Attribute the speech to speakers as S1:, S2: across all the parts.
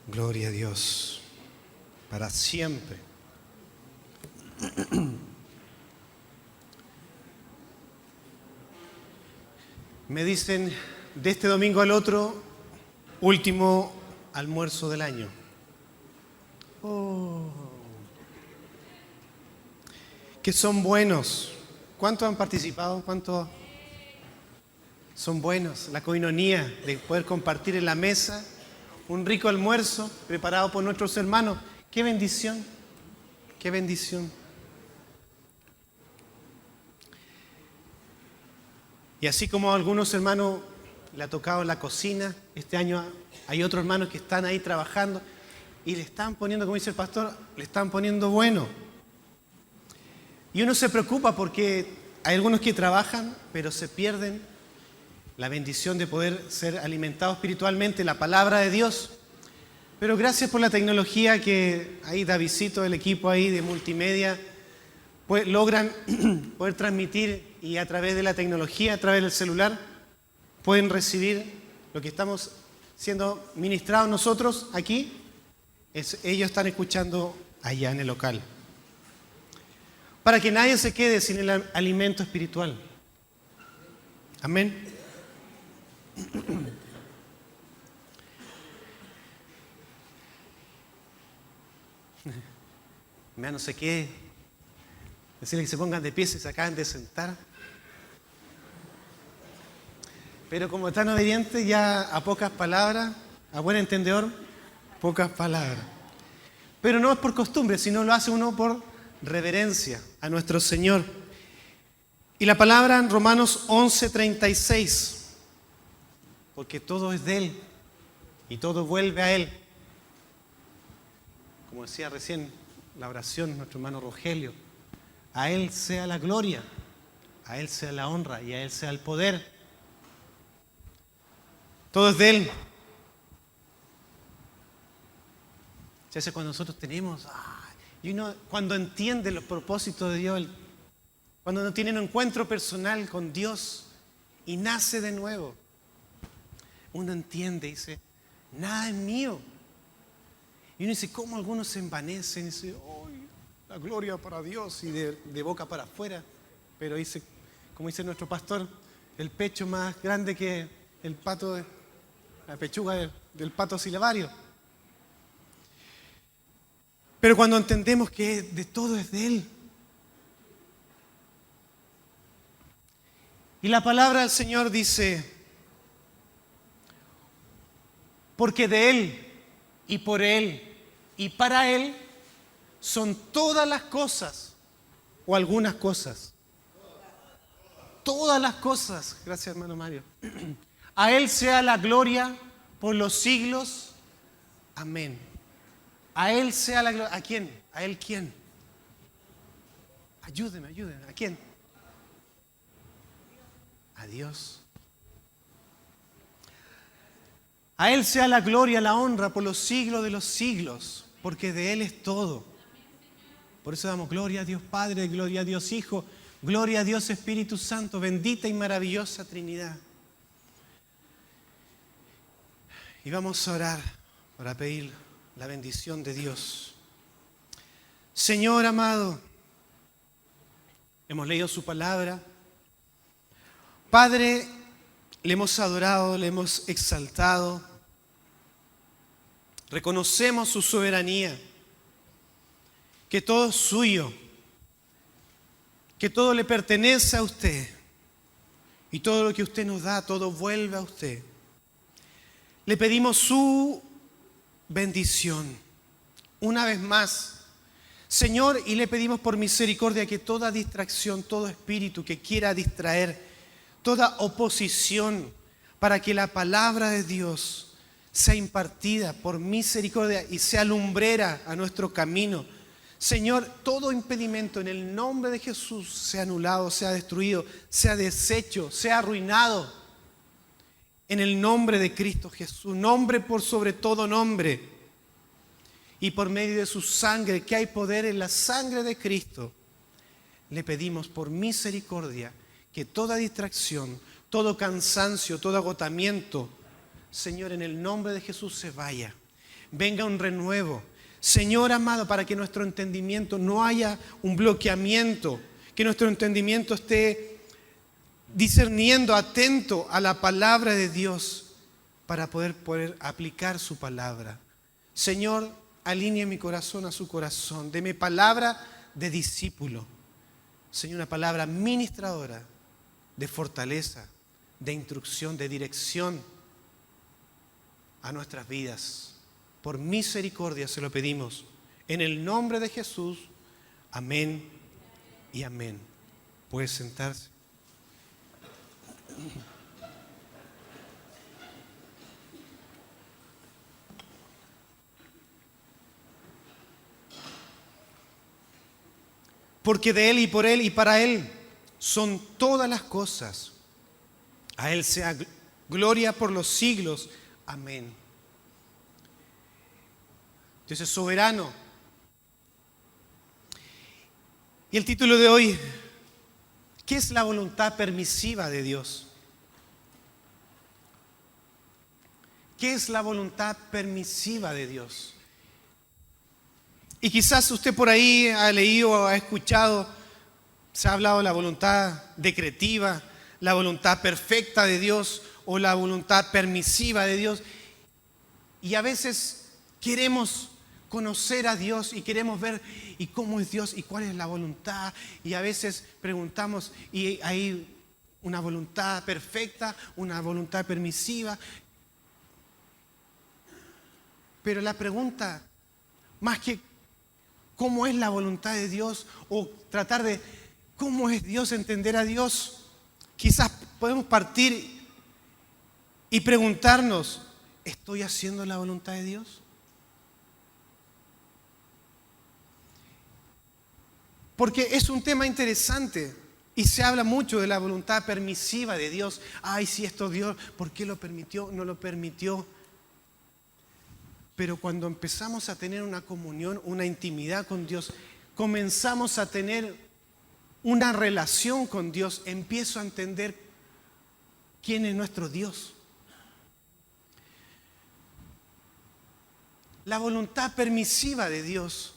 S1: Gloria a Dios, para siempre. Me dicen, de este domingo al otro, último almuerzo del año. Oh, que son buenos. ¿Cuántos han participado? ¿Cuántos son buenos? La coinonía de poder compartir en la mesa un rico almuerzo preparado por nuestros hermanos. ¡Qué bendición! ¡Qué bendición! Y así como a algunos hermanos le ha tocado en la cocina, este año hay otros hermanos que están ahí trabajando y le están poniendo, como dice el pastor, le están poniendo bueno. Y uno se preocupa porque hay algunos que trabajan, pero se pierden la bendición de poder ser alimentados espiritualmente, la palabra de Dios. Pero gracias por la tecnología que ahí Davidcito, el equipo ahí de multimedia, pues logran poder transmitir y a través de la tecnología, a través del celular, pueden recibir lo que estamos siendo ministrados nosotros aquí. Ellos están escuchando allá en el local. Para que nadie se quede sin el alimento espiritual. Amén. Mira, no sé qué. Decirle que se pongan de pie si se acaban de sentar. Pero como están obedientes, ya a pocas palabras, a buen entendedor, pocas palabras. Pero no es por costumbre, sino lo hace uno por reverencia a nuestro Señor. Y la palabra en Romanos 11:36, porque todo es de Él y todo vuelve a Él. Como decía recién la oración nuestro hermano Rogelio, a Él sea la gloria, a Él sea la honra y a Él sea el poder. Todo es de Él. Ya sé, cuando nosotros tenemos, y uno cuando entiende los propósitos de Dios, cuando uno tiene un encuentro personal con Dios y nace de nuevo, uno entiende y dice, nada es mío. Y uno dice, ¿cómo algunos se envanecen? Y dice, ¡ay, la gloria para Dios! Y de boca para afuera. Pero dice, como dice nuestro pastor, el pecho más grande que el pato, la pechuga del pato silabario. Pero cuando entendemos que de todo es de Él. Y la palabra del Señor dice, porque de Él y por Él y para Él son todas las cosas o algunas cosas. Todas las cosas. Gracias, hermano Mario. A Él sea la gloria por los siglos. Amén. A Él sea la gloria. ¿A quién? ¿A Él quién? Ayúdeme. ¿A quién? A Dios. A Él sea la gloria, la honra por los siglos de los siglos, porque de Él es todo. Por eso damos gloria a Dios Padre, gloria a Dios Hijo, gloria a Dios Espíritu Santo, bendita y maravillosa Trinidad. Y vamos a orar para pedir la bendición de Dios. Señor amado, hemos leído su palabra. Padre, le hemos adorado, le hemos exaltado. Reconocemos su soberanía, que todo es suyo, que todo le pertenece a usted y todo lo que usted nos da, todo vuelve a usted. Le pedimos su bendición una vez más, Señor, y le pedimos por misericordia que toda distracción, todo espíritu que quiera distraer, toda oposición para que la palabra de Dios sea impartida por misericordia y sea lumbrera a nuestro camino. Señor, todo impedimento en el nombre de Jesús sea anulado, sea destruido, sea deshecho, sea arruinado. En el nombre de Cristo Jesús, nombre por sobre todo nombre. Y por medio de su sangre, que hay poder en la sangre de Cristo, le pedimos por misericordia que toda distracción, todo cansancio, todo agotamiento, Señor, en el nombre de Jesús se vaya. venga un renuevo. Señor amado, para que nuestro entendimiento no haya un bloqueamiento, que nuestro entendimiento esté discerniendo, atento a la palabra de Dios para poder aplicar su palabra. Señor, alinee mi corazón a su corazón. Deme palabra de discípulo. Señor, una palabra ministradora de fortaleza, de instrucción, de dirección a nuestras vidas. Por misericordia se lo pedimos. En el nombre de Jesús. Amén y amén. Puede sentarse. Porque de Él y por Él y para Él son todas las cosas. A Él sea gloria por los siglos. Amén. Dios es soberano. Y el título de hoy, ¿qué es la voluntad permisiva de Dios? ¿Qué es la voluntad permisiva de Dios? Y quizás usted por ahí ha leído o ha escuchado, se ha hablado de la voluntad decretiva, la voluntad perfecta de Dios o la voluntad permisiva de Dios. Y a veces queremos conocer a Dios y queremos ver y cómo es Dios y cuál es la voluntad. Y a veces preguntamos y hay una voluntad perfecta, una voluntad permisiva. Pero la pregunta, más que cómo es la voluntad de Dios o tratar de cómo es Dios, entender a Dios, quizás podemos partir y preguntarnos, ¿estoy haciendo la voluntad de Dios? Porque es un tema interesante y se habla mucho de la voluntad permisiva de Dios. Ay, si esto Dios, ¿por qué lo permitió? No lo permitió. Pero cuando empezamos a tener una comunión, una intimidad con Dios, comenzamos a tener una relación con Dios, empiezo a entender quién es nuestro Dios. La voluntad permisiva de Dios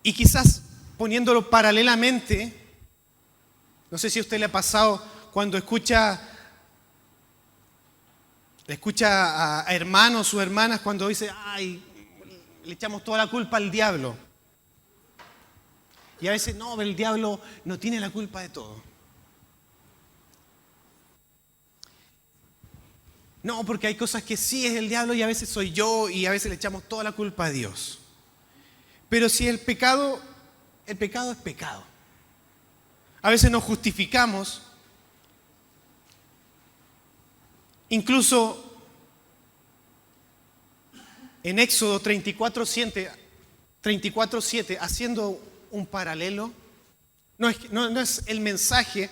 S1: y quizás poniéndolo paralelamente, no sé si a usted le ha pasado cuando escucha a hermanos o hermanas cuando dice, ay, le echamos toda la culpa al diablo. Y a veces, no, el diablo no tiene la culpa de todo. No, porque hay cosas que sí es el diablo y a veces soy yo y a veces le echamos toda la culpa a Dios. Pero si el pecado es pecado. A veces nos justificamos. Incluso en Éxodo 34:7, haciendo un paralelo, no es el mensaje.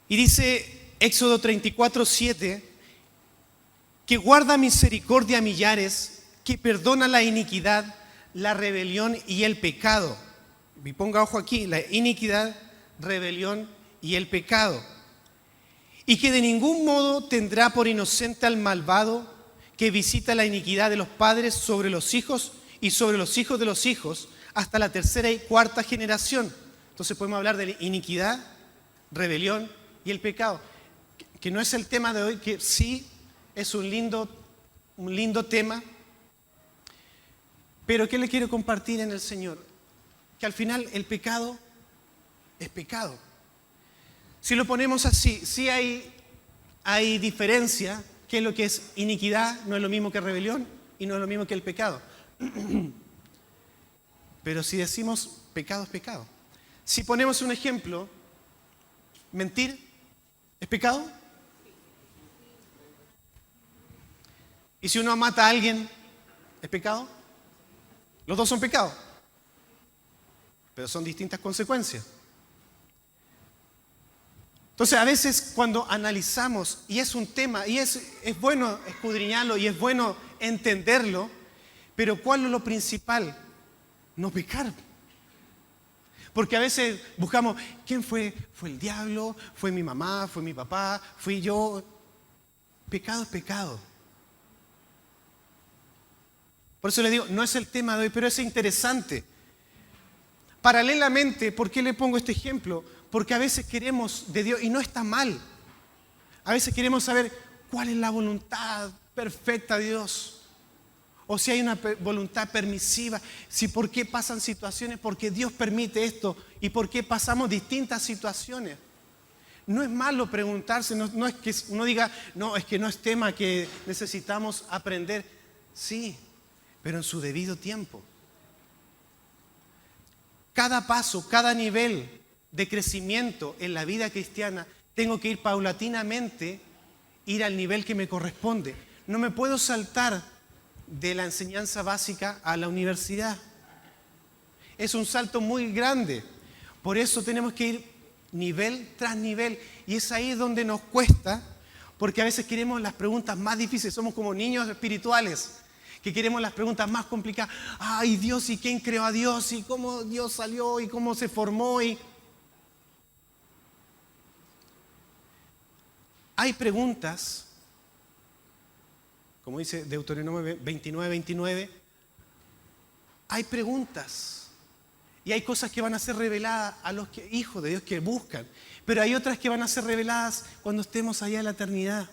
S1: Y dice Éxodo 34:7, que guarda misericordia a millares, que perdona la iniquidad, la rebelión y el pecado. Y ponga ojo aquí, la iniquidad, rebelión y el pecado. Y que de ningún modo tendrá por inocente al malvado que visita la iniquidad de los padres sobre los hijos y sobre los hijos de los hijos hasta la tercera y cuarta generación. Entonces podemos hablar de iniquidad, rebelión y el pecado. Que no es el tema de hoy, que sí es un lindo tema. Pero ¿qué le quiero compartir en el Señor? Que al final el pecado es pecado. Si lo ponemos así, sí hay diferencia. ¿Qué es lo que es iniquidad? No es lo mismo que rebelión y no es lo mismo que el pecado. Pero si decimos pecado es pecado. Si ponemos un ejemplo, mentir es pecado. ¿Y si uno mata a alguien es pecado? Los dos son pecados, pero son distintas consecuencias. Entonces a veces cuando analizamos, y es un tema, y es bueno escudriñarlo y es bueno entenderlo, pero ¿cuál es lo principal? No pecar. Porque a veces buscamos, ¿quién fue? ¿Fue el diablo? ¿Fue mi mamá? ¿Fue mi papá? ¿Fui yo? Pecado es pecado. Por eso le digo, no es el tema de hoy, pero es interesante. Paralelamente, ¿por qué le pongo este ejemplo? Porque a veces queremos de Dios, y no está mal, a veces queremos saber cuál es la voluntad perfecta de Dios. O si hay una voluntad permisiva, si por qué pasan situaciones, por qué Dios permite esto y por qué pasamos distintas situaciones. No es malo preguntarse, no es que uno diga, no, es que no es tema que necesitamos aprender. Sí, pero en su debido tiempo. Cada paso, cada nivel de crecimiento en la vida cristiana, tengo que ir paulatinamente, ir al nivel que me corresponde. No me puedo saltar de la enseñanza básica a la universidad. Es un salto muy grande. Por eso tenemos que ir nivel tras nivel. Y es ahí donde nos cuesta, porque a veces queremos las preguntas más difíciles. Somos como niños espirituales, que queremos las preguntas más complicadas. Ay, Dios, ¿y quién creó a Dios? ¿Y cómo Dios salió? ¿Y cómo se formó? Y hay preguntas, como dice Deuteronomio 29, hay preguntas y hay cosas que van a ser reveladas a los hijos de Dios que buscan, pero hay otras que van a ser reveladas cuando estemos allá en la eternidad.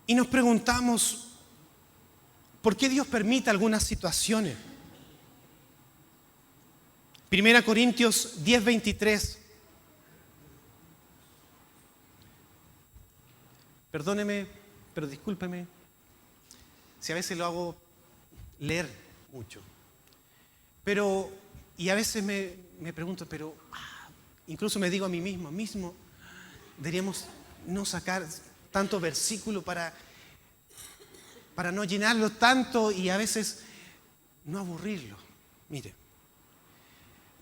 S1: Y nos preguntamos, ¿por qué Dios permite algunas situaciones? 1 Corintios 10:23. Perdóneme, pero discúlpeme si a veces lo hago leer mucho. Y a veces me pregunto, incluso me digo a mí mismo, deberíamos no sacar tanto versículo para no llenarlo tanto y a veces no aburrirlo. Mire,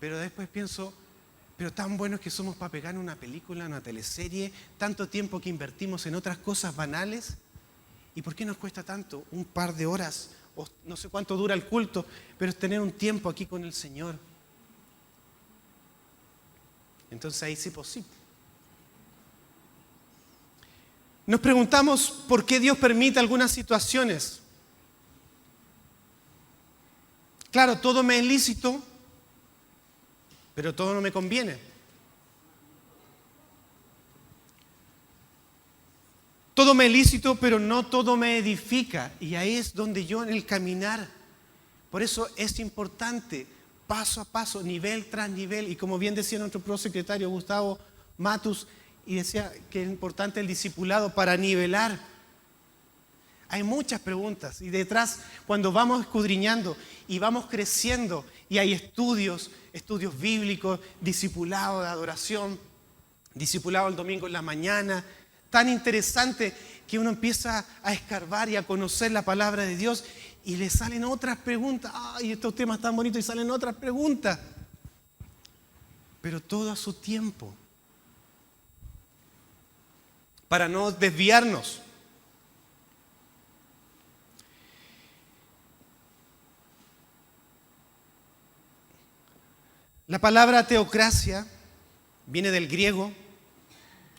S1: pero después pienso, pero tan buenos que somos para pegar una película, una teleserie, tanto tiempo que invertimos en otras cosas banales, ¿y por qué nos cuesta tanto? Un par de horas, o no sé cuánto dura el culto, pero es tener un tiempo aquí con el Señor. Entonces ahí sí posible. Nos preguntamos por qué Dios permite algunas situaciones. Claro, todo me es lícito, pero todo no me conviene. Todo me es lícito, pero no todo me edifica. Y ahí es donde yo en el caminar, por eso es importante, paso a paso, nivel tras nivel. Y como bien decía nuestro prosecretario Gustavo Matus, y decía que es importante el discipulado para nivelar. Hay muchas preguntas y detrás, cuando vamos escudriñando y vamos creciendo y hay estudios bíblicos, discipulado de adoración, discipulado el domingo en la mañana, tan interesante que uno empieza a escarbar y a conocer la palabra de Dios y le salen otras preguntas. ¡Ay, estos temas tan bonitos! Y salen otras preguntas. Pero todo a su tiempo. Para no desviarnos. La palabra teocracia viene del griego,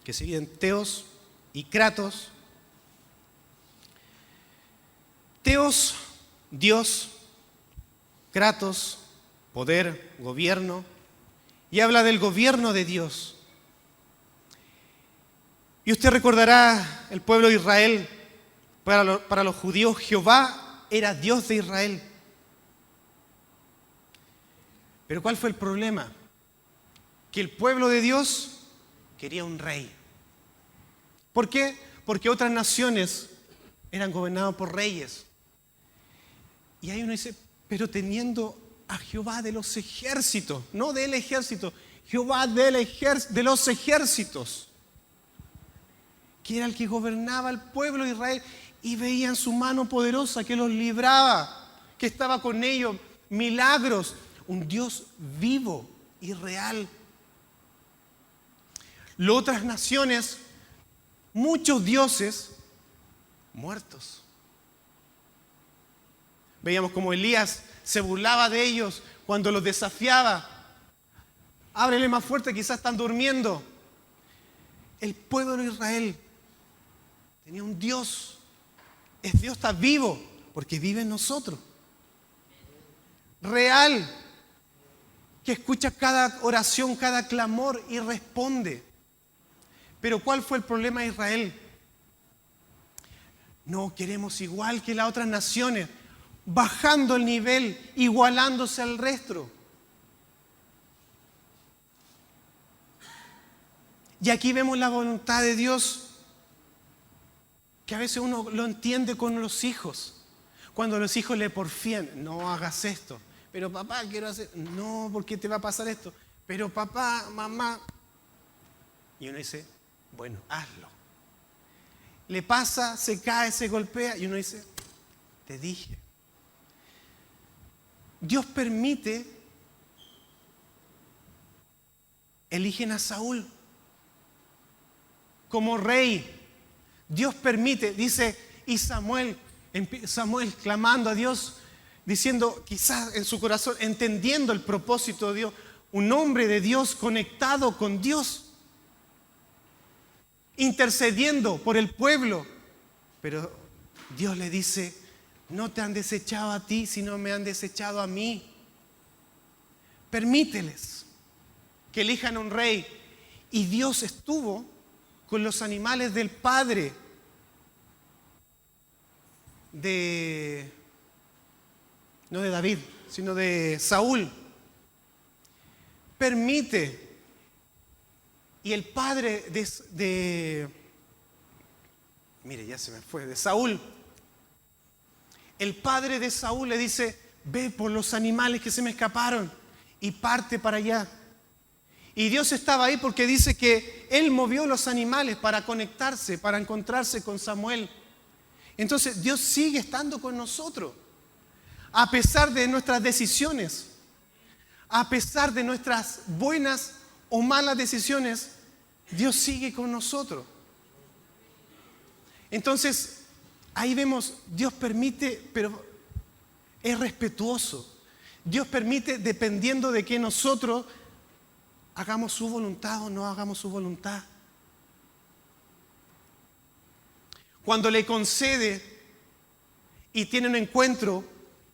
S1: que se divide en teos y kratos. Teos, Dios; kratos, poder, gobierno. Y habla del gobierno de Dios. Y usted recordará el pueblo de Israel, para los judíos Jehová era Dios de Israel. Pero ¿cuál fue el problema? Que el pueblo de Dios quería un rey. ¿Por qué? Porque otras naciones eran gobernadas por reyes. Y ahí uno dice, pero teniendo a Jehová de los ejércitos, no del ejército, Jehová de los ejércitos, que era el que gobernaba el pueblo de Israel, y veían su mano poderosa que los libraba, que estaba con ellos, milagros, un Dios vivo, irreal. Las otras naciones, muchos dioses muertos. Veíamos como Elías se burlaba de ellos cuando los desafiaba. Ábrele más fuerte, quizás están durmiendo. El pueblo de Israel tenía un Dios. Dios está vivo porque vive en nosotros. Real, que escucha cada oración, cada clamor y responde. Pero ¿cuál fue el problema de Israel? No queremos igual que las otras naciones, bajando el nivel, igualándose al resto. Y aquí vemos la voluntad de Dios, que a veces uno lo entiende con los hijos. Cuando los hijos le porfían, no hagas esto. Pero papá, quiero hacer. No, ¿por qué te va a pasar esto? Pero papá, mamá. Y uno dice, bueno, hazlo. Le pasa, se cae, se golpea. Y uno dice, te dije. Dios permite, eligen a Saúl como rey. Dios permite, dice, y Samuel clamando a Dios, diciendo quizás en su corazón, entendiendo el propósito de Dios, un hombre de Dios conectado con Dios, intercediendo por el pueblo. Pero Dios le dice, no te han desechado a ti, sino me han desechado a mí. Permíteles que elijan un rey. Y Dios estuvo con los animales del padre no de David, sino de Saúl. Permite. Y el padre mire, ya se me fue, de Saúl. El padre de Saúl le dice, ve por los animales que se me escaparon y parte para allá. Y Dios estaba ahí porque dice que Él movió los animales para conectarse, para encontrarse con Samuel. Entonces Dios sigue estando con nosotros, a pesar de nuestras decisiones, a pesar de nuestras buenas o malas decisiones, Dios sigue con nosotros. Entonces, ahí vemos, Dios permite, pero es respetuoso. Dios permite dependiendo de que nosotros hagamos su voluntad o no hagamos su voluntad. Cuando le concede y tiene un encuentro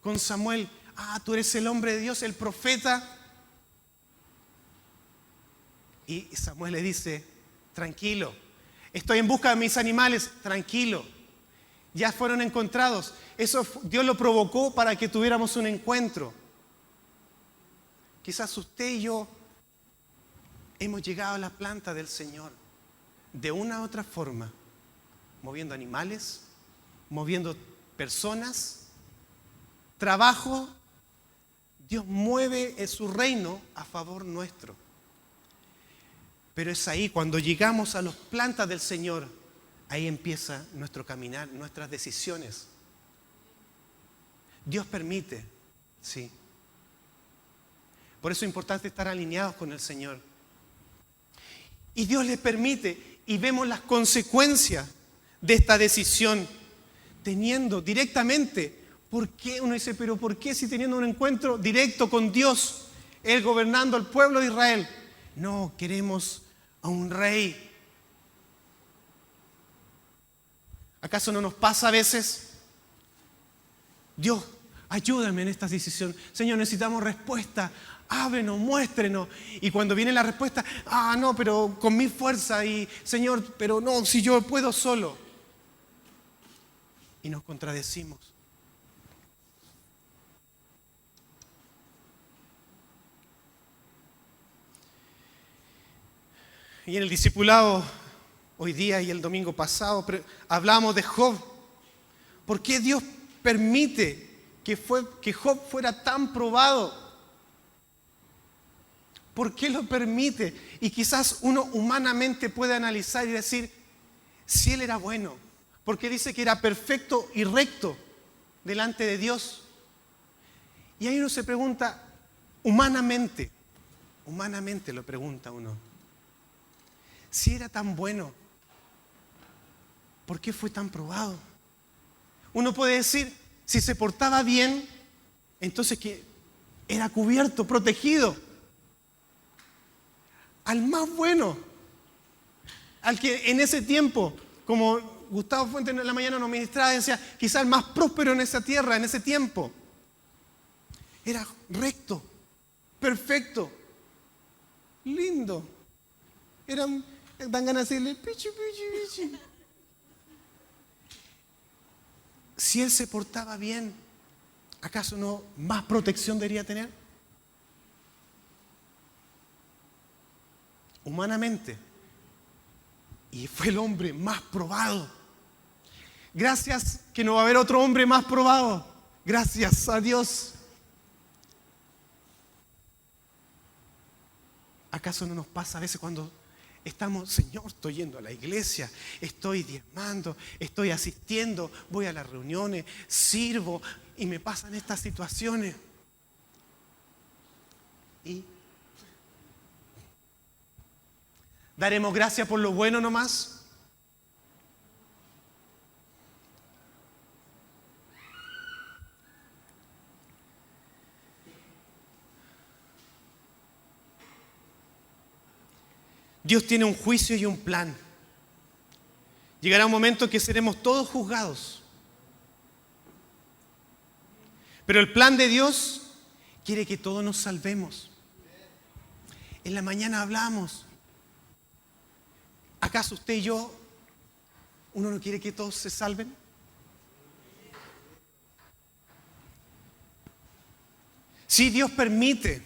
S1: con Samuel, tú eres el hombre de Dios, el profeta. Y Samuel le dice, tranquilo, estoy en busca de mis animales, tranquilo, ya fueron encontrados. Eso Dios lo provocó para que tuviéramos un encuentro. Quizás usted y yo hemos llegado a la planta del Señor de una u otra forma, moviendo animales, moviendo personas, trabajo. Dios mueve su reino a favor nuestro. Pero es ahí, cuando llegamos a las plantas del Señor, ahí empieza nuestro caminar, nuestras decisiones. Dios permite, sí. Por eso es importante estar alineados con el Señor. Y Dios les permite, y vemos las consecuencias de esta decisión, teniendo directamente, ¿por qué? Uno dice, pero ¿por qué si teniendo un encuentro directo con Dios, Él gobernando al pueblo de Israel? No, queremos a un rey. ¿Acaso no nos pasa a veces? Dios, ayúdame en esta decisión. Señor, necesitamos respuesta. Ábrenos, muéstrenos. Y cuando viene la respuesta, no, pero con mi fuerza. Y Señor, pero no, si yo puedo solo. Y nos contradecimos. Y en el discipulado hoy día y el domingo pasado hablamos de Job. ¿Por qué Dios permite que Job fuera tan probado? ¿Por qué lo permite? Y quizás uno humanamente puede analizar y decir, si él era bueno, porque dice que era perfecto y recto delante de Dios. Y ahí uno se pregunta, humanamente, humanamente lo pregunta uno. Si era tan bueno, ¿por qué fue tan probado? Uno puede decir, si se portaba bien, entonces que era cubierto, protegido. Al más bueno, al que en ese tiempo, como Gustavo Fuentes en la mañana nos ministraba, decía, quizás el más próspero en esa tierra, en ese tiempo. Era recto, perfecto, lindo. Dan ganas de decirle, pichi, pichi, pichi. Si él se portaba bien, ¿acaso no más protección debería tener? Humanamente. Y fue el hombre más probado. Gracias que no va a haber otro hombre más probado. Gracias a Dios. ¿Acaso no nos pasa a veces cuando estamos, Señor, estoy yendo a la iglesia, estoy diezmando, estoy asistiendo, voy a las reuniones, sirvo y me pasan estas situaciones? ¿Y daremos gracias por lo bueno nomás? Dios tiene un juicio y un plan. Llegará un momento en que seremos todos juzgados. Pero el plan de Dios quiere que todos nos salvemos. En la mañana hablamos. ¿Acaso usted y yo, uno no quiere que todos se salven? Sí, Dios permite.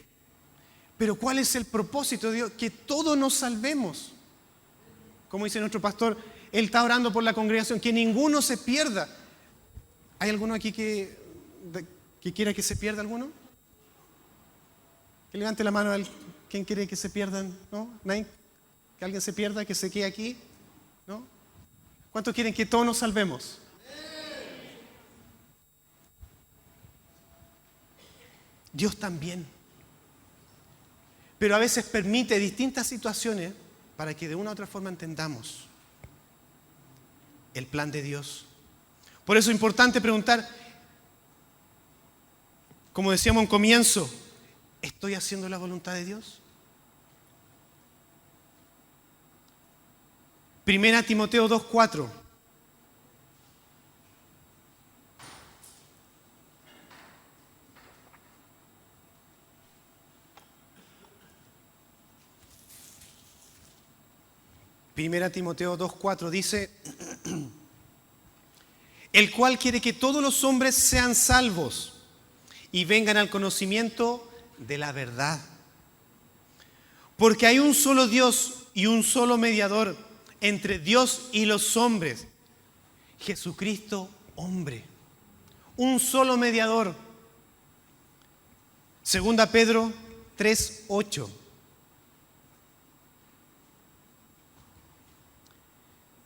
S1: Pero ¿cuál es el propósito de Dios? Que todos nos salvemos. Como dice nuestro pastor, él está orando por la congregación, que ninguno se pierda. ¿Hay alguno aquí que quiera que se pierda alguno? Que levante la mano. ¿Quién quiere que se pierdan? ¿No? ¿Nadie? ¿Que alguien se pierda, que se quede aquí? ¿No? ¿Cuántos quieren que todos nos salvemos? Dios también. Pero a veces permite distintas situaciones para que de una u otra forma entendamos el plan de Dios. Por eso es importante preguntar, como decíamos en comienzo, ¿estoy haciendo la voluntad de Dios? Primera Timoteo 2:4. Primera Timoteo 2:4 dice, el cual quiere que todos los hombres sean salvos y vengan al conocimiento de la verdad. Porque hay un solo Dios y un solo mediador entre Dios y los hombres, Jesucristo hombre. Un solo mediador. Segunda Pedro 3:8.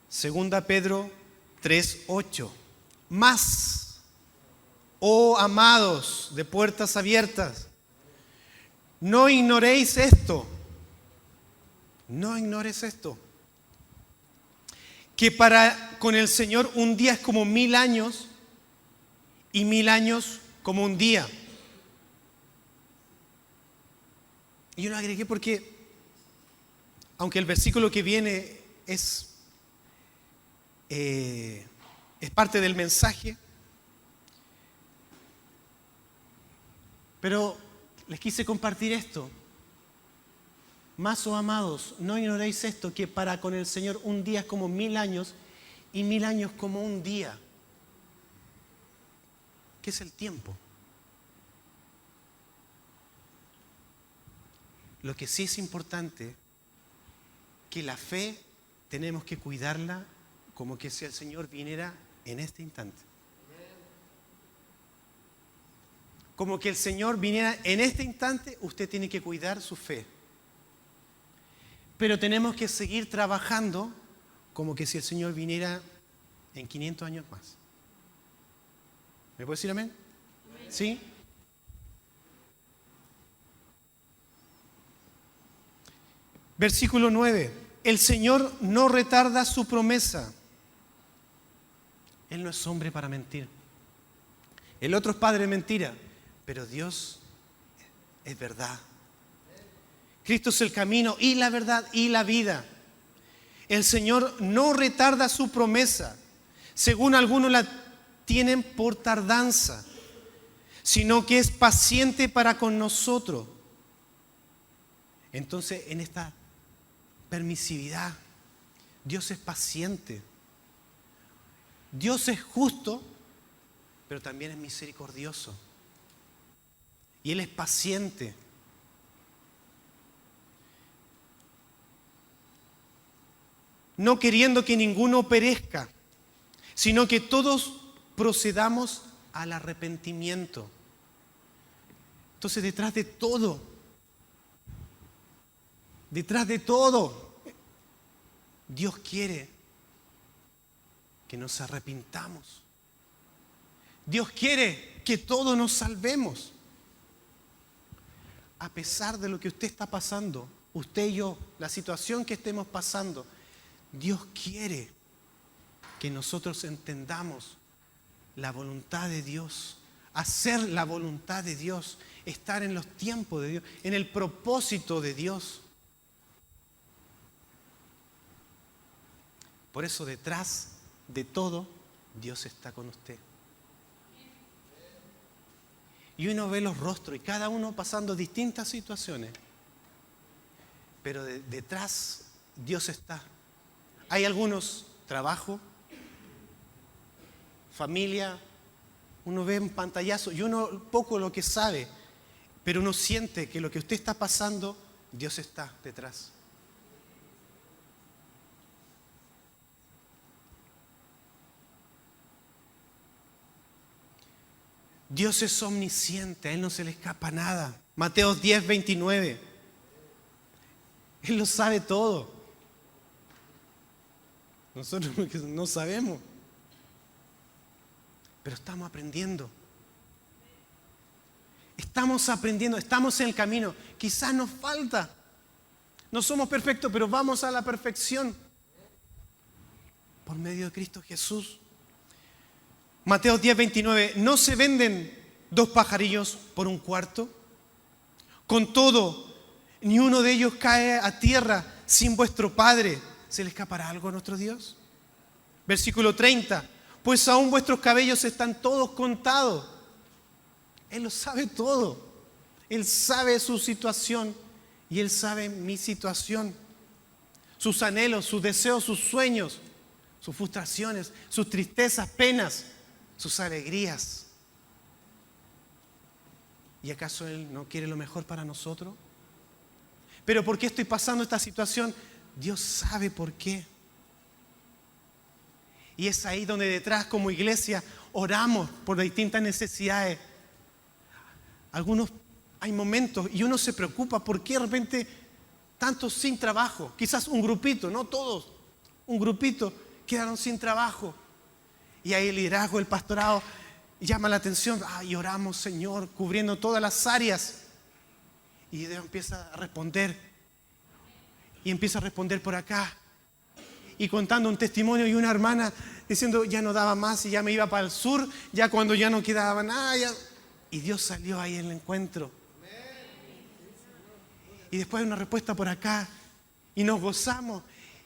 S1: Segunda Pedro 3:8. Más, oh amados de puertas abiertas, no ignoréis esto. No ignores esto. Que para con el Señor un día es como 1000 años y 1000 años como un día. Y yo lo agregué porque, aunque el versículo que viene es parte del mensaje, pero les quise compartir esto. Más, oh amados, no ignoréis esto, que para con el Señor un día es como 1000 años y 1000 años como un día. ¿Qué es el tiempo? Lo que sí es importante, que la fe tenemos que cuidarla como que si el Señor viniera en este instante. Como que el Señor viniera en este instante, usted tiene que cuidar su fe. Pero tenemos que seguir trabajando como que si el Señor viniera en 500 años más. ¿Me puede decir amén? ¿Sí? Versículo 9. El Señor no retarda su promesa. Él no es hombre para mentir. El otro es padre de mentira, pero Dios es verdad. Cristo es el camino y la verdad y la vida. El Señor no retarda su promesa, según algunos la tienen por tardanza, sino que es paciente para con nosotros. Entonces, en esta permisividad, Dios es paciente. Dios es justo, pero también es misericordioso. Y Él es paciente. No queriendo que ninguno perezca, sino que todos procedamos al arrepentimiento. Entonces, detrás de todo, Dios quiere que nos arrepintamos. Dios quiere que todos nos salvemos. A pesar de lo que usted está pasando, usted y yo, la situación que estemos pasando, Dios quiere que nosotros entendamos la voluntad de Dios, hacer la voluntad de Dios, estar en los tiempos de Dios, en el propósito de Dios. Por eso detrás de todo, Dios está con usted. Y uno ve los rostros y cada uno pasando distintas situaciones, pero detrás Dios está. Hay algunos, trabajo, familia, uno ve un pantallazo y uno poco lo que sabe, pero uno siente que lo que usted está pasando, Dios está detrás. Dios es omnisciente, a Él no se le escapa nada. Mateo 10, 29. Él lo sabe todo. Nosotros no sabemos, pero estamos aprendiendo. Estamos aprendiendo, estamos en el camino. Quizás nos falta. No somos perfectos, pero vamos a la perfección por medio de Cristo Jesús. Mateo 10, 29. ¿No se venden 2 pajarillos por un cuarto? Con todo, ni uno de ellos cae a tierra sin vuestro Padre. ¿Se le escapará algo a nuestro Dios? Versículo 30. Pues aún vuestros cabellos están todos contados. Él lo sabe todo. Él sabe su situación y Él sabe mi situación. Sus anhelos, sus deseos, sus sueños, sus frustraciones, sus tristezas, penas, sus alegrías. ¿Y acaso Él no quiere lo mejor para nosotros? ¿Pero por qué estoy pasando esta situación? Dios sabe por qué. Y es ahí donde detrás, como iglesia, oramos por distintas necesidades. Algunos, hay momentos y uno se preocupa por qué de repente tantos sin trabajo. Quizás un grupito, no todos, un grupito quedaron sin trabajo. Y ahí el liderazgo, el pastorado llama la atención. Y oramos, Señor, cubriendo todas las áreas. Y Dios empieza a responder. Y empieza a responder por acá. Y contando un testimonio y una hermana diciendo, ya no daba más y ya me iba para el sur, ya cuando ya no quedaba nada. Y Dios salió ahí en el encuentro. Y después hay una respuesta por acá. Y nos gozamos.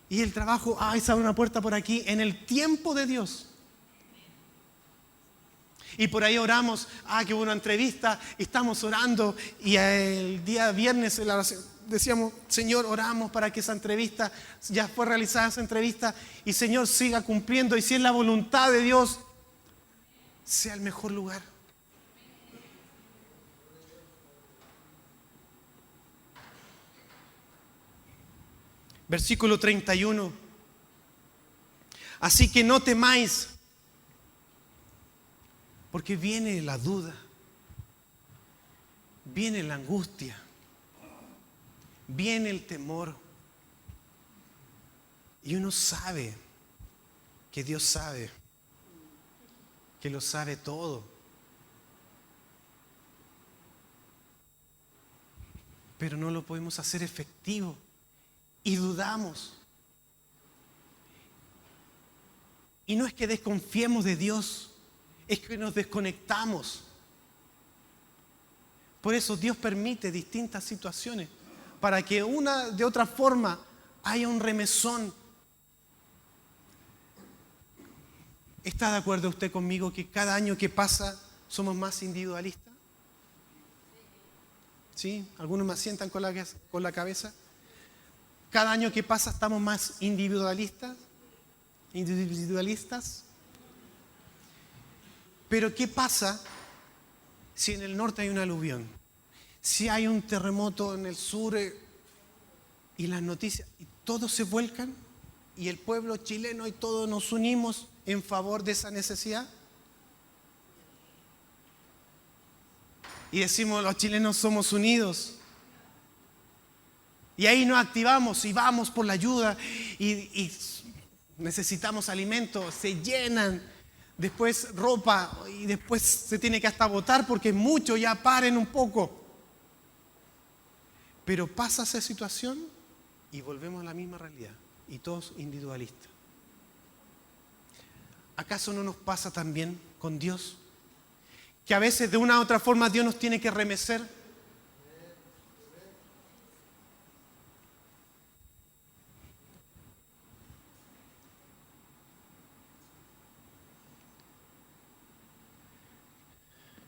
S1: Y el trabajo, se abre una puerta por aquí en el tiempo de Dios. Y por ahí oramos, que hubo una entrevista, estamos orando y el día viernes en la oración decíamos, Señor, oramos para que esa entrevista, ya fue realizada esa entrevista y Señor siga cumpliendo y si es la voluntad de Dios, sea el mejor lugar. Versículo 31. Así que no temáis, porque viene la duda, viene la angustia, viene el temor. Y uno sabe que Dios sabe, que lo sabe todo. Pero no lo podemos hacer efectivo y dudamos. Y no es que desconfiemos de Dios, es que nos desconectamos. Por eso Dios permite distintas situaciones, para que de otra forma haya un remesón. ¿Está de acuerdo usted conmigo que cada año que pasa somos más individualistas? ¿Sí? ¿Algunos me asientan con la cabeza? Cada año que pasa estamos más individualistas. Pero ¿qué pasa si en el norte hay un aluvión? Si hay un terremoto en el sur y las noticias, y todos se vuelcan, y el pueblo chileno y todos nos unimos en favor de esa necesidad. Y decimos, los chilenos somos unidos. Y ahí nos activamos y vamos por la ayuda y necesitamos alimentos, se llenan, después ropa y después se tiene que hasta botar porque mucho, ya paren un poco. Pero pasa esa situación y volvemos a la misma realidad y todos individualistas. ¿Acaso no nos pasa también con Dios? Que a veces de una u otra forma Dios nos tiene que remecer.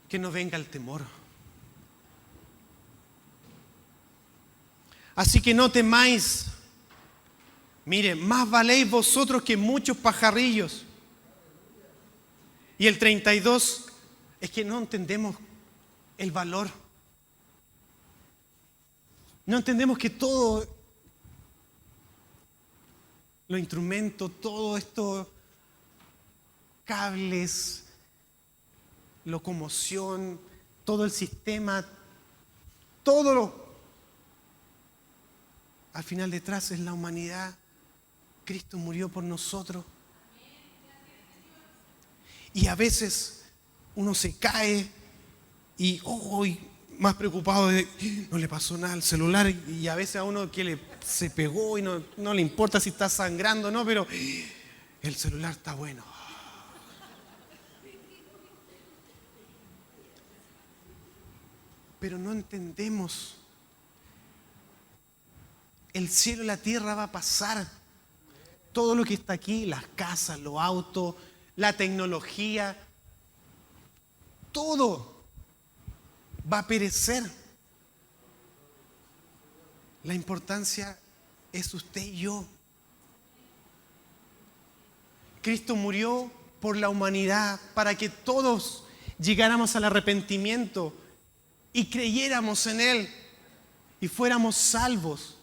S1: Que no venga el temor. Así que no temáis. Mire, más valéis vosotros que muchos pajarillos. Y el 32, es que no entendemos el valor. No entendemos que todo, los instrumentos, todo esto, cables, locomoción, todo el sistema, al final detrás es la humanidad. Cristo murió por nosotros. Y a veces uno se cae y más preocupado de no le pasó nada al celular, y a veces a uno que se pegó y no le importa si está sangrando o no, pero el celular está bueno. Pero no entendemos. El cielo y la tierra va a pasar. Todo lo que está aquí, las casas, los autos, la tecnología, todo va a perecer. La importancia es usted y yo. Cristo murió por la humanidad para que todos llegáramos al arrepentimiento y creyéramos en Él y fuéramos salvos.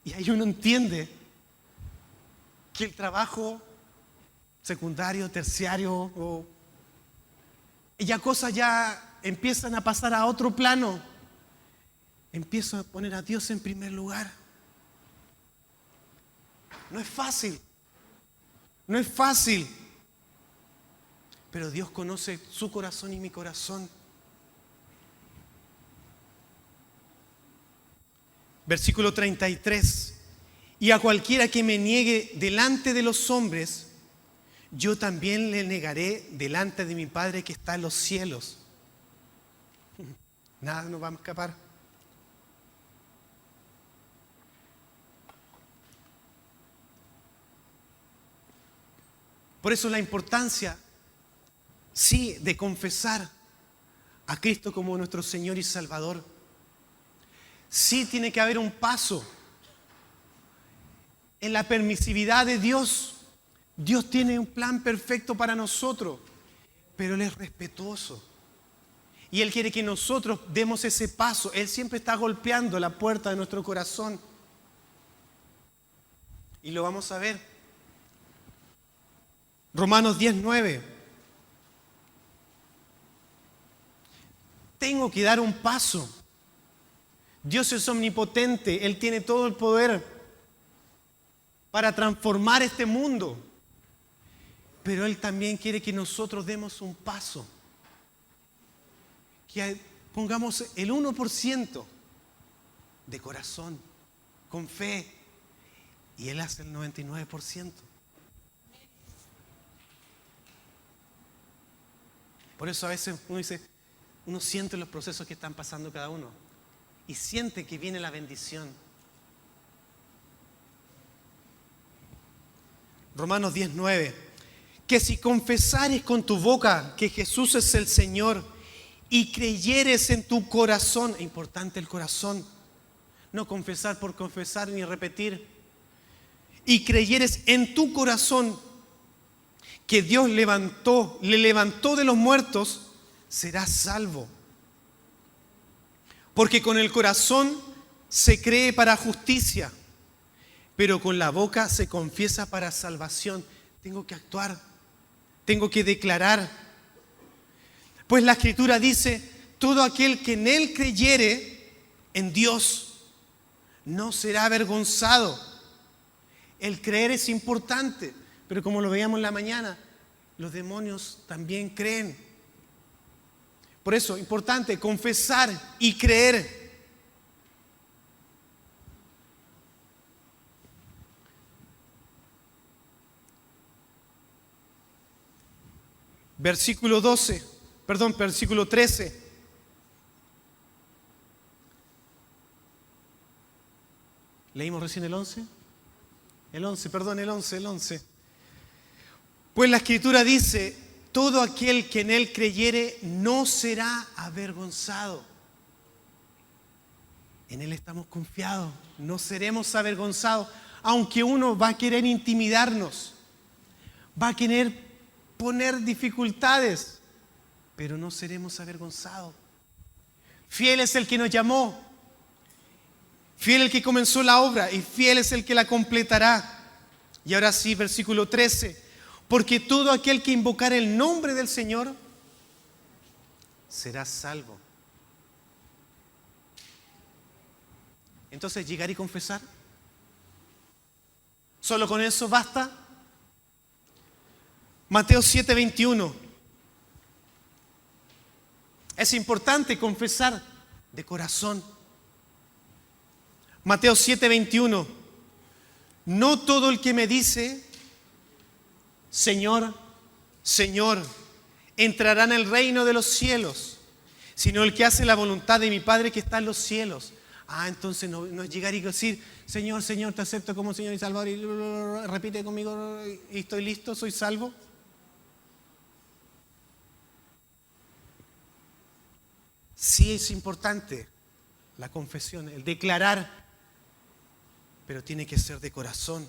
S1: Y ahí uno entiende que el trabajo secundario, terciario, ya cosas ya empiezan a pasar a otro plano. Empiezo a poner a Dios en primer lugar. No es fácil. No es fácil. Pero Dios conoce su corazón y mi corazón. Versículo 33. Y a cualquiera que me niegue delante de los hombres, yo también le negaré delante de mi Padre que está en los cielos. Nada nos va a escapar. Por eso la importancia, sí, de confesar a Cristo como nuestro Señor y Salvador. Sí tiene que haber un paso en la permisividad de Dios. Dios tiene un plan perfecto para nosotros, pero Él es respetuoso. Y Él quiere que nosotros demos ese paso. Él siempre está golpeando la puerta de nuestro corazón. Y lo vamos a ver. Romanos 10:9. Tengo que dar un paso. Dios es omnipotente. Él tiene todo el poder para transformar este mundo. Pero Él también quiere que nosotros demos un paso. Que Pongamos el 1% de corazón, con fe, y Él hace el 99%. Por eso a veces uno siente los procesos que están pasando cada uno y siente que viene la bendición. Romanos 10:9, que si confesares con tu boca que Jesús es el Señor y creyeres en tu corazón, es importante el corazón, no confesar por confesar ni repetir, y creyeres en tu corazón que Dios le levantó de los muertos, serás salvo. Porque con el corazón se cree para justicia, pero con la boca se confiesa para salvación. Tengo que actuar, tengo que declarar. Pues la Escritura dice, todo aquel que en Él creyere, en Dios, no será avergonzado. El creer es importante, pero como lo veíamos en la mañana, los demonios también creen. Por eso, importante, confesar y creer. Versículo 13. ¿Leímos recién el 11? El 11. Pues la Escritura dice, todo aquel que en Él creyere no será avergonzado. En Él estamos confiados, no seremos avergonzados, aunque uno va a querer intimidarnos, va a querer poner dificultades, pero no seremos avergonzados. Fiel es el que nos llamó, fiel el que comenzó la obra y fiel es el que la completará. Y ahora sí, versículo 13. Porque todo aquel que invocare el nombre del Señor será salvo. Entonces, llegar y confesar, ¿solo con eso basta? Mateo 7:21. Es importante confesar de corazón. Mateo 7:21. No todo el que me dice, Señor, Señor, entrará en el reino de los cielos, sino el que hace la voluntad de mi Padre que está en los cielos. Entonces no es llegar y decir, Señor, Señor, te acepto como Señor y Salvador, y repite conmigo, y estoy listo, soy salvo. Sí es importante la confesión, el declarar, pero tiene que ser de corazón.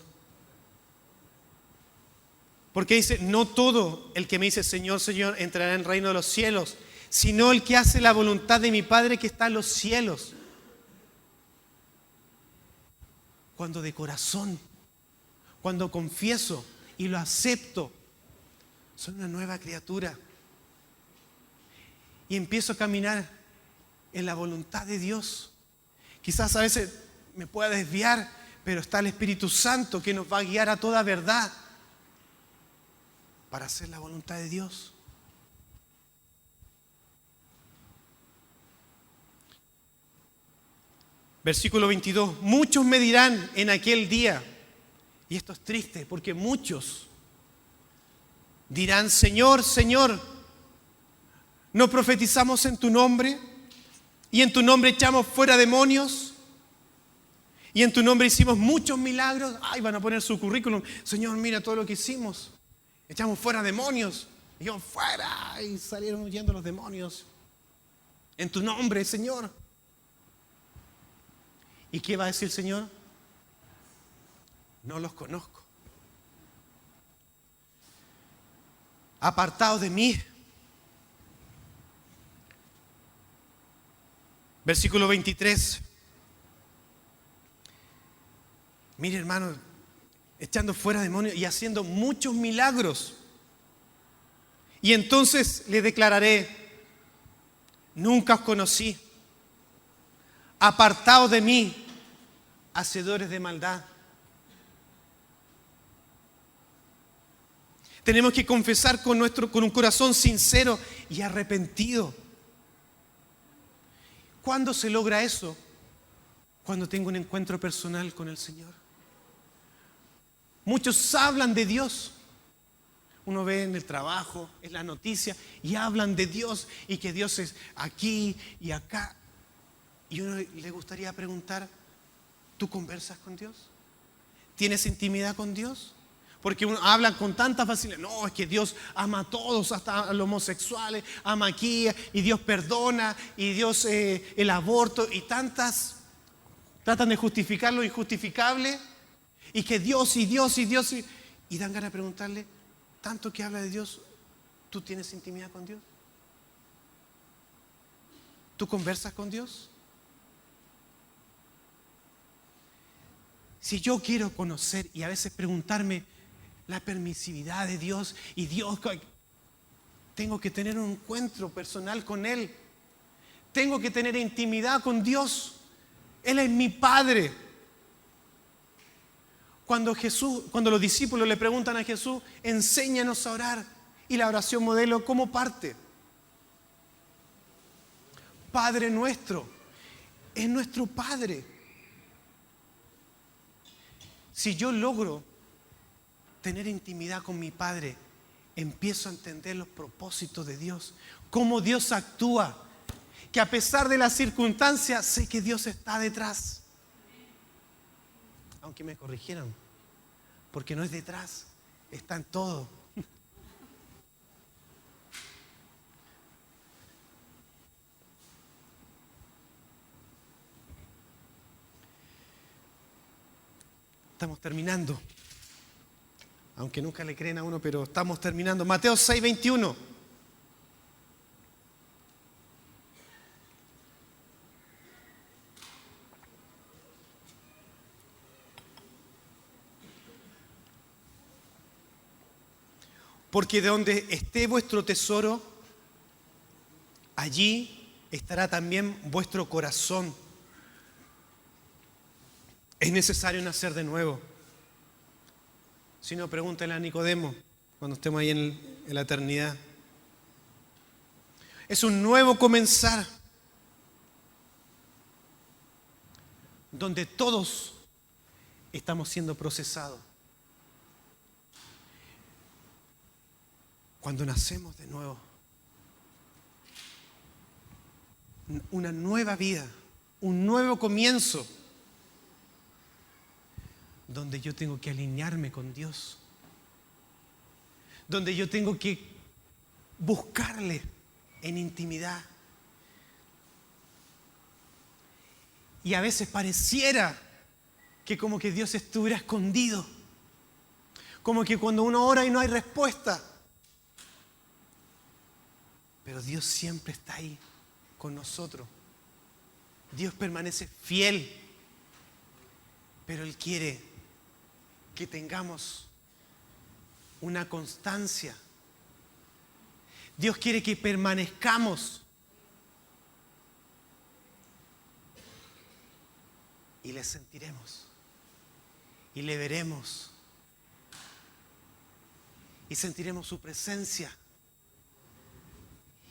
S1: Porque dice, no todo el que me dice Señor, Señor, entrará en el reino de los cielos, sino el que hace la voluntad de mi Padre que está en los cielos. Cuando de corazón, cuando confieso y lo acepto, soy una nueva criatura. Y empiezo a caminar en la voluntad de Dios. Quizás a veces me pueda desviar, pero está el Espíritu Santo que nos va a guiar a toda verdad para hacer la voluntad de Dios. Versículo 22. Muchos me dirán en aquel día, y esto es triste porque muchos dirán, Señor, Señor, ¿no profetizamos en tu nombre? ¿Y en tu nombre echamos fuera demonios? ¿Y en tu nombre hicimos muchos milagros? Van a poner su currículum. Señor, mira todo lo que hicimos. Echamos fuera demonios. Y yo, fuera. Y salieron huyendo los demonios. En tu nombre, Señor. ¿Y qué va a decir el Señor? No los conozco. Apartados de mí. Versículo 23. Mire, hermano, echando fuera demonios y haciendo muchos milagros. Y entonces le declararé, nunca os conocí. Apartados de mí, hacedores de maldad. Tenemos que confesar con un corazón sincero y arrepentido. ¿Cuándo se logra eso? Cuando tengo un encuentro personal con el Señor. Muchos hablan de Dios. Uno ve en el trabajo, en la noticia, y hablan de Dios y que Dios es aquí y acá. Y uno le gustaría preguntar, ¿tú conversas con Dios? ¿Tienes intimidad con Dios? Porque uno habla con tanta facilidad. No, es que Dios ama a todos, hasta a los homosexuales, ama aquí, y Dios perdona, y Dios el aborto, y tantas tratan de justificar lo injustificable, y que Dios y Dios y Dios, y dan ganas de preguntarle, tanto que habla de Dios, ¿tú tienes intimidad con Dios? ¿Tú conversas con Dios? Si yo quiero conocer y a veces preguntarme la permisividad de Dios y Dios, tengo que tener un encuentro personal con Él. Tengo que tener intimidad con Dios. Él es mi Padre. Cuando los discípulos le preguntan a Jesús, enséñanos a orar, y la oración modelo, ¿cómo parte? Padre nuestro, es nuestro Padre. Si yo logro tener intimidad con mi Padre, empiezo a entender los propósitos de Dios, cómo Dios actúa, que a pesar de las circunstancias, sé que Dios está detrás. Aunque me corrigieran, porque no es detrás, está en todo. Estamos terminando. Aunque nunca le creen a uno, pero estamos terminando. Mateo 6:21. Porque de donde esté vuestro tesoro, allí estará también vuestro corazón. Es necesario nacer de nuevo. Si no, pregúntale a Nicodemo cuando estemos ahí en la eternidad. Es un nuevo comenzar, donde todos estamos siendo procesados. Cuando nacemos de nuevo, una nueva vida, un nuevo comienzo, donde yo tengo que alinearme con Dios, donde yo tengo que buscarle en intimidad. Y a veces pareciera que como que Dios estuviera escondido, como que cuando uno ora y no hay respuesta, pero Dios siempre está ahí con nosotros. Dios permanece fiel, pero Él quiere que tengamos una constancia. Dios quiere que permanezcamos. Y le sentiremos. Y le veremos. Y sentiremos su presencia.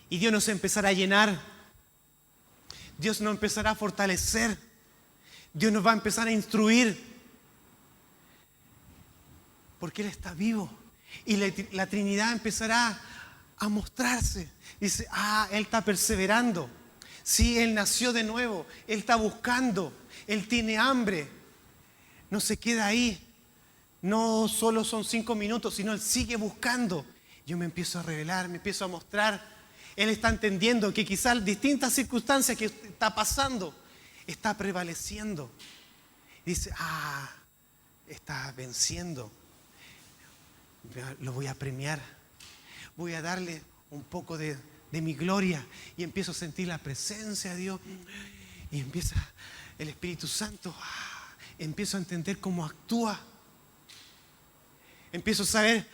S1: Y Dios nos empezará a llenar. Dios nos empezará a fortalecer. Dios nos va a empezar a instruir. Porque Él está vivo. Y la Trinidad empezará a mostrarse. Dice, Él está perseverando. Sí, Él nació de nuevo. Él está buscando. Él tiene hambre. No se queda ahí. No solo son 5 minutos, sino Él sigue buscando. Yo me empiezo a revelar, me empiezo a mostrar. Él está entendiendo que quizás distintas circunstancias que está pasando, está prevaleciendo. Dice, está venciendo. Lo voy a premiar. Voy a darle un poco de mi gloria. Y empiezo a sentir la presencia de Dios. Y empieza el Espíritu Santo. Empiezo a entender cómo actúa. Empiezo a saber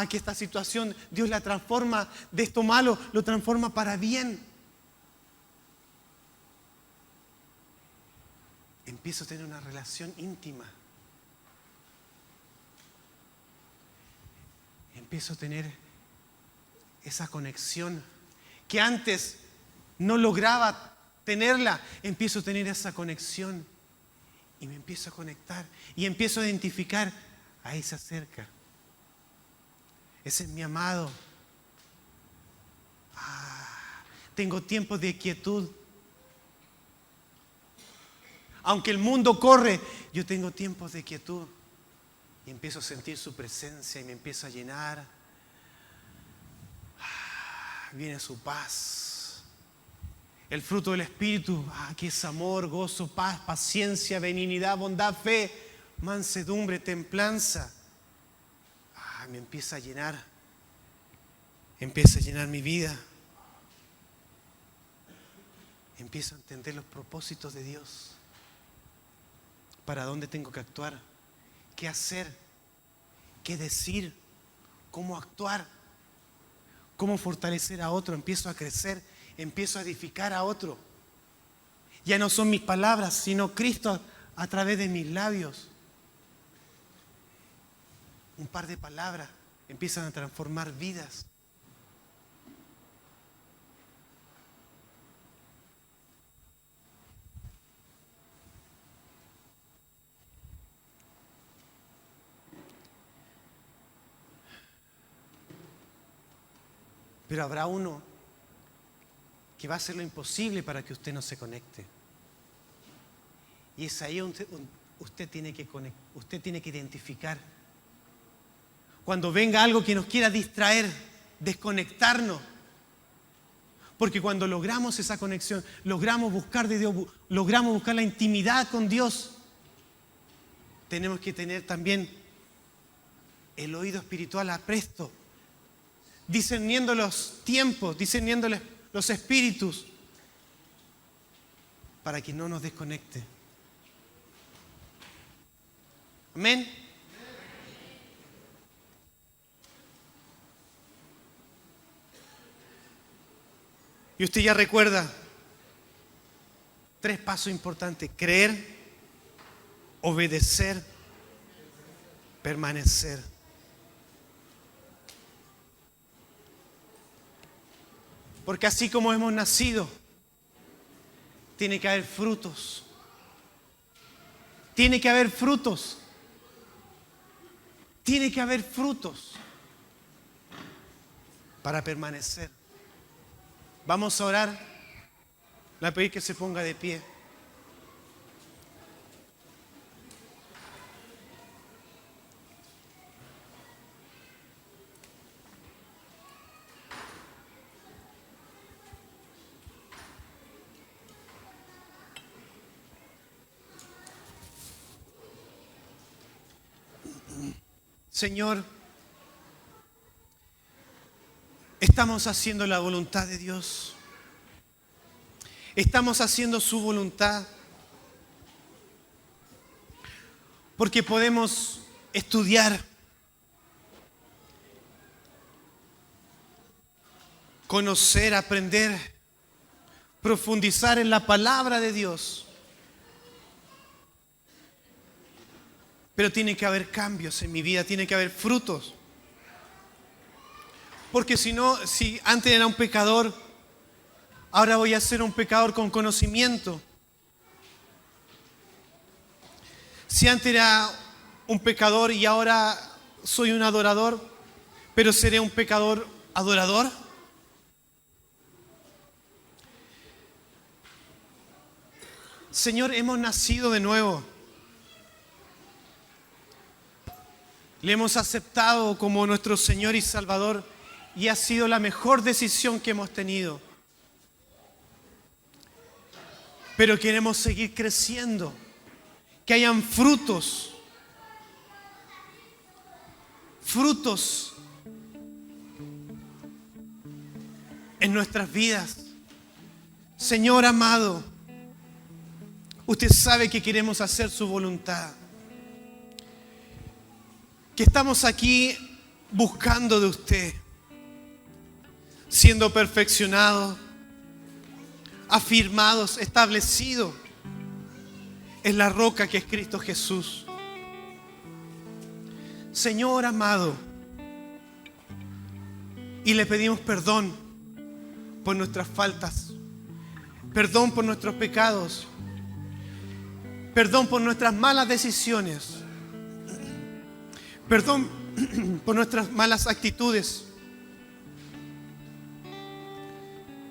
S1: que esta situación Dios la transforma de esto malo, lo transforma para bien. Empiezo a tener una relación íntima. Empiezo a tener esa conexión que antes no lograba tenerla, empiezo a tener esa conexión y me empiezo a conectar y empiezo a identificar, ahí se acerca. Ese es mi amado. Tengo tiempos de quietud. Aunque el mundo corre, yo tengo tiempos de quietud. Y empiezo a sentir su presencia y me empiezo a llenar. Viene su paz. El fruto del Espíritu, que es amor, gozo, paz, paciencia, benignidad, bondad, fe, mansedumbre, templanza. Me empieza a llenar. Empieza a llenar mi vida. Empiezo a entender los propósitos de Dios. ¿Para dónde tengo que actuar? ¿Qué hacer? ¿Qué decir? ¿Cómo actuar? ¿Cómo fortalecer a otro? Empiezo a crecer, empiezo a edificar a otro. Ya no son mis palabras, sino Cristo a través de mis labios. Un par de palabras empiezan a transformar vidas. Pero habrá uno que va a hacer lo imposible para que usted no se conecte. Y es ahí donde usted tiene que identificar. Cuando venga algo que nos quiera distraer, desconectarnos. Porque cuando logramos esa conexión, logramos buscar de Dios, logramos buscar la intimidad con Dios, tenemos que tener también el oído espiritual apresto, discerniendo los tiempos, discerniendo los espíritus, para que no nos desconecte. Amén. Y usted ya recuerda 3 pasos importantes: creer, obedecer, permanecer. Porque así como hemos nacido, tiene que haber frutos. Tiene que haber frutos. Tiene que haber frutos para permanecer. Vamos a orar. Le voy a pedir que se ponga de pie. Señor, estamos haciendo la voluntad de Dios. Estamos haciendo su voluntad. Porque podemos estudiar, conocer, aprender, profundizar en la palabra de Dios. Pero tiene que haber cambios en mi vida, tiene que haber frutos. Porque si no, si antes era un pecador, ahora voy a ser un pecador con conocimiento. Si antes era un pecador y ahora soy un adorador, pero seré un pecador adorador. Señor, hemos nacido de nuevo. Le hemos aceptado como nuestro Señor y Salvador y ha sido la mejor decisión que hemos tenido. Pero queremos seguir creciendo, que hayan frutos en nuestras vidas. Señor amado, usted sabe que queremos hacer su voluntad. Que estamos aquí buscando de usted, siendo perfeccionados, afirmados, establecidos en la roca que es Cristo Jesús. Señor amado, y le pedimos perdón por nuestras faltas, Perdón por nuestros pecados. Perdón por nuestras malas decisiones. Perdón por nuestras malas actitudes.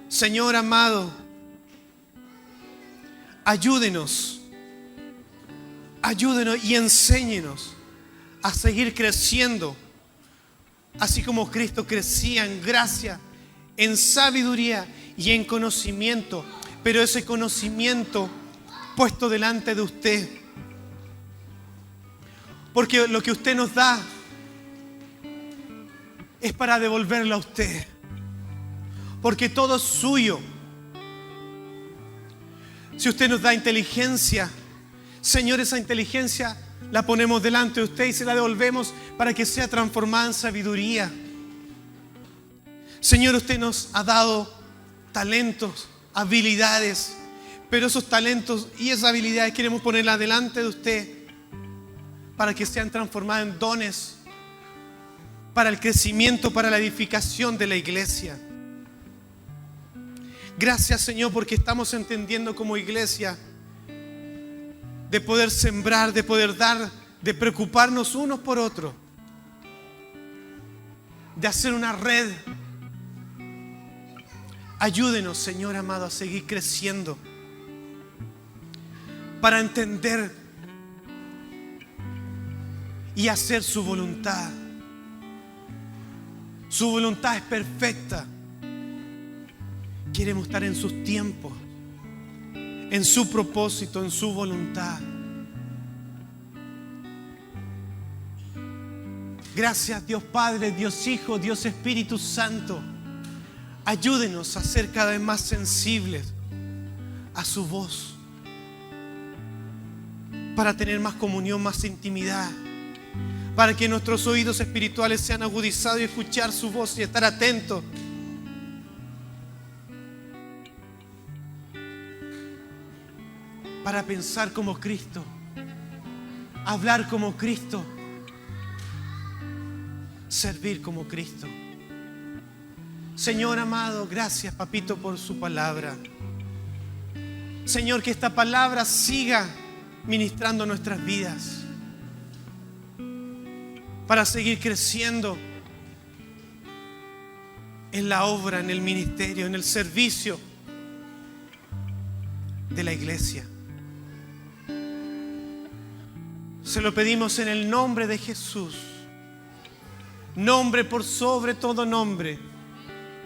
S1: Señor amado, ayúdenos y enséñenos a seguir creciendo, así como Cristo crecía en gracia, en sabiduría y en conocimiento, pero ese conocimiento puesto delante de usted. Porque lo que usted nos da es para devolverlo a usted. Porque todo es suyo. Si usted nos da inteligencia, Señor, esa inteligencia la ponemos delante de usted y se la devolvemos para que sea transformada en sabiduría. Señor, usted nos ha dado talentos, habilidades, pero esos talentos y esas habilidades queremos ponerlas delante de usted para que sean transformadas en dones para el crecimiento, para la edificación de la iglesia. Gracias, Señor, porque estamos entendiendo como iglesia de poder sembrar, de poder dar, de preocuparnos unos por otros, de hacer una red. Ayúdenos, Señor amado, a seguir creciendo para entender y hacer su voluntad. Su voluntad es perfecta. Queremos estar en sus tiempos, en su propósito, en su voluntad. Gracias, Dios Padre, Dios Hijo, Dios Espíritu Santo. Ayúdenos a ser cada vez más sensibles a su voz, para tener más comunión, más intimidad, para que nuestros oídos espirituales sean agudizados y escuchar su voz y estar atentos. Para pensar como Cristo, hablar como Cristo, servir como Cristo. Señor amado, gracias, papito, por su palabra. Señor, que esta palabra siga ministrando nuestras vidas para seguir creciendo en la obra, en el ministerio, en el servicio de la iglesia. Se lo pedimos en el nombre de Jesús, nombre por sobre todo nombre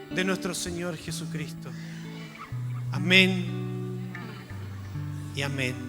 S1: de nuestro Señor Jesucristo. Amén y amén.